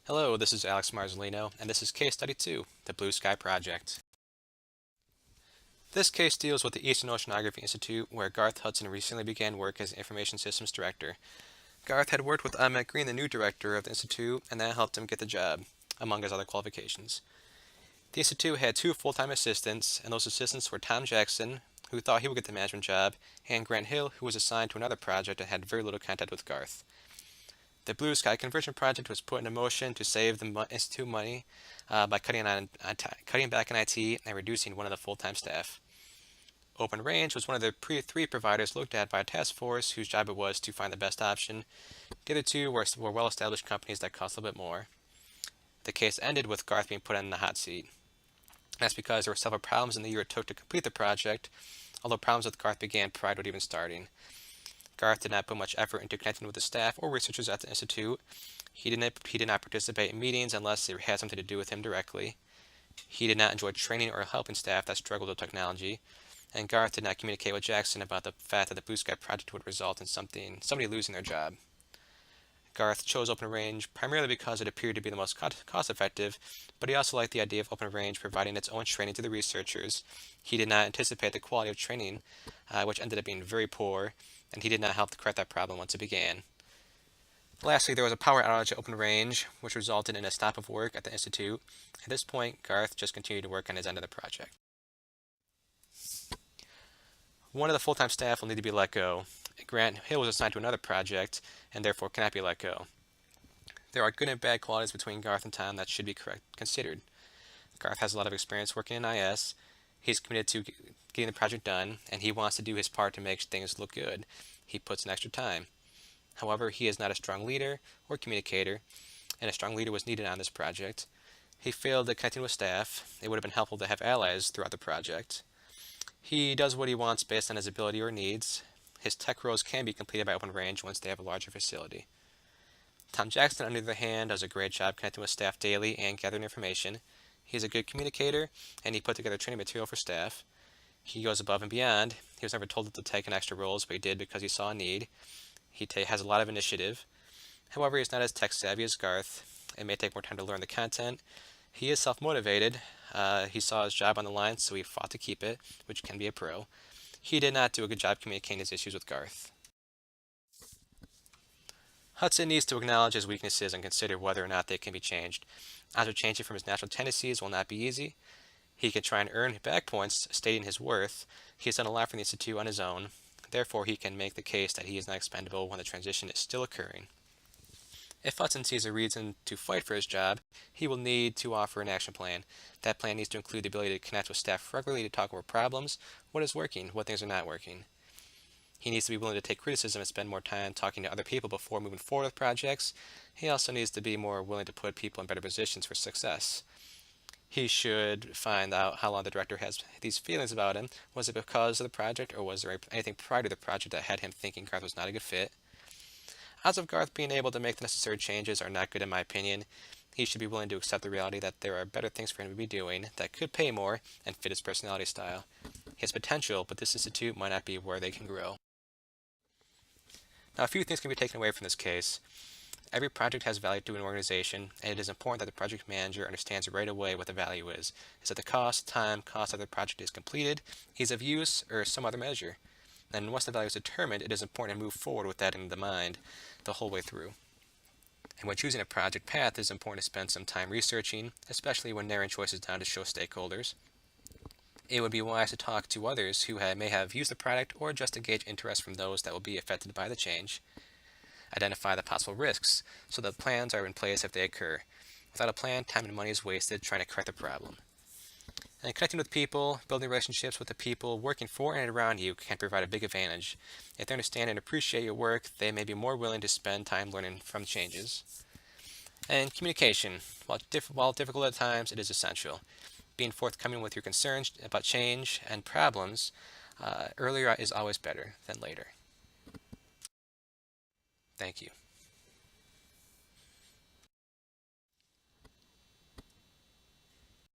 Hello, this is Alex Marzolino, and this is Case Study 2, the Blue Sky Project. This case deals with the Eastern Oceanography Institute, where Garth Hudson recently began work as Information Systems Director. Garth had worked with Emmett Green, the new director of the Institute, and that helped him get the job, among his other qualifications. The Institute had two full-time assistants, and those assistants were Tom Jackson, who thought he would get the management job, and Grant Hill, who was assigned to another project and had very little contact with Garth. The Blue Sky Conversion Project was put into motion to save the Institute money by cutting back on IT and reducing one of the full-time staff. OpenRange was one of the three providers looked at by a task force whose job it was to find the best option. The other two were well-established companies that cost a little bit more. The case ended with Garth being put in the hot seat. That's because there were several problems in the year it took to complete the project, although problems with Garth began prior to it even starting. Garth did not put much effort into connecting with the staff or researchers at the Institute. He did not participate in meetings unless it had something to do with him directly. He did not enjoy training or helping staff that struggled with technology. And Garth did not communicate with Jackson about the fact that the Blue Sky project would result in somebody losing their job. Garth chose OpenRange primarily because it appeared to be the most cost-effective, but he also liked the idea of OpenRange providing its own training to the researchers. He did not anticipate the quality of training, which ended up being very poor, and he did not help to correct that problem once it began. Lastly, there was a power outage at OpenRange, which resulted in a stop of work at the Institute. At this point, Garth just continued to work on his end of the project. One of the full-time staff will need to be let go. Grant Hill was assigned to another project, and therefore cannot be let go. There are good and bad qualities between Garth and Tom that should be considered. Garth has a lot of experience working in IS. He's committed to getting the project done, and he wants to do his part to make things look good. He puts in extra time. However, he is not a strong leader or communicator, and a strong leader was needed on this project. He failed at connecting with staff. It would have been helpful to have allies throughout the project. He does what he wants based on his ability or needs. His tech roles can be completed by OpenRange once they have a larger facility. Tom Jackson, on the other hand, does a great job connecting with staff daily and gathering information. He's a good communicator, and he put together training material for staff. He goes above and beyond. He was never told to take on extra roles, but he did because he saw a need. He has a lot of initiative. However, he's not as tech savvy as Garth. It may take more time to learn the content. He is self-motivated. He saw his job on the line, so he fought to keep it, which can be a pro. He did not do a good job communicating his issues with Garth. Hudson needs to acknowledge his weaknesses and consider whether or not they can be changed. As with changing from his natural tendencies will not be easy. He can try and earn back points stating his worth. He has done a lot for the Institute on his own. Therefore, he can make the case that he is not expendable when the transition is still occurring. If Hudson sees a reason to fight for his job, he will need to offer an action plan. That plan needs to include the ability to connect with staff regularly to talk over problems, what is working, what things are not working. He needs to be willing to take criticism and spend more time talking to other people before moving forward with projects. He also needs to be more willing to put people in better positions for success. He should find out how long the director has these feelings about him. Was it because of the project, or was there anything prior to the project that had him thinking Garth was not a good fit? Odds of Garth being able to make the necessary changes are not good in my opinion. He should be willing to accept the reality that there are better things for him to be doing that could pay more and fit his personality style. He has potential, but this institute might not be where they can grow. Now, a few things can be taken away from this case. Every project has value to an organization, and it is important that the project manager understands right away what the value is. Is it the cost of the project is completed, ease of use, or some other measure? And once the value is determined, it is important to move forward with that in the mind the whole way through. And when choosing a project path, it is important to spend some time researching, especially when narrowing choices down to show stakeholders. It would be wise to talk to others who may have used the product or just to gauge interest from those that will be affected by the change. Identify the possible risks so that plans are in place if they occur. Without a plan, time and money is wasted trying to correct the problem. And connecting with people, building relationships with the people working for and around you can provide a big advantage. If they understand and appreciate your work, they may be more willing to spend time learning from changes. And communication. While difficult at times, it is essential. Being forthcoming with your concerns about change and problems earlier is always better than later. Thank you.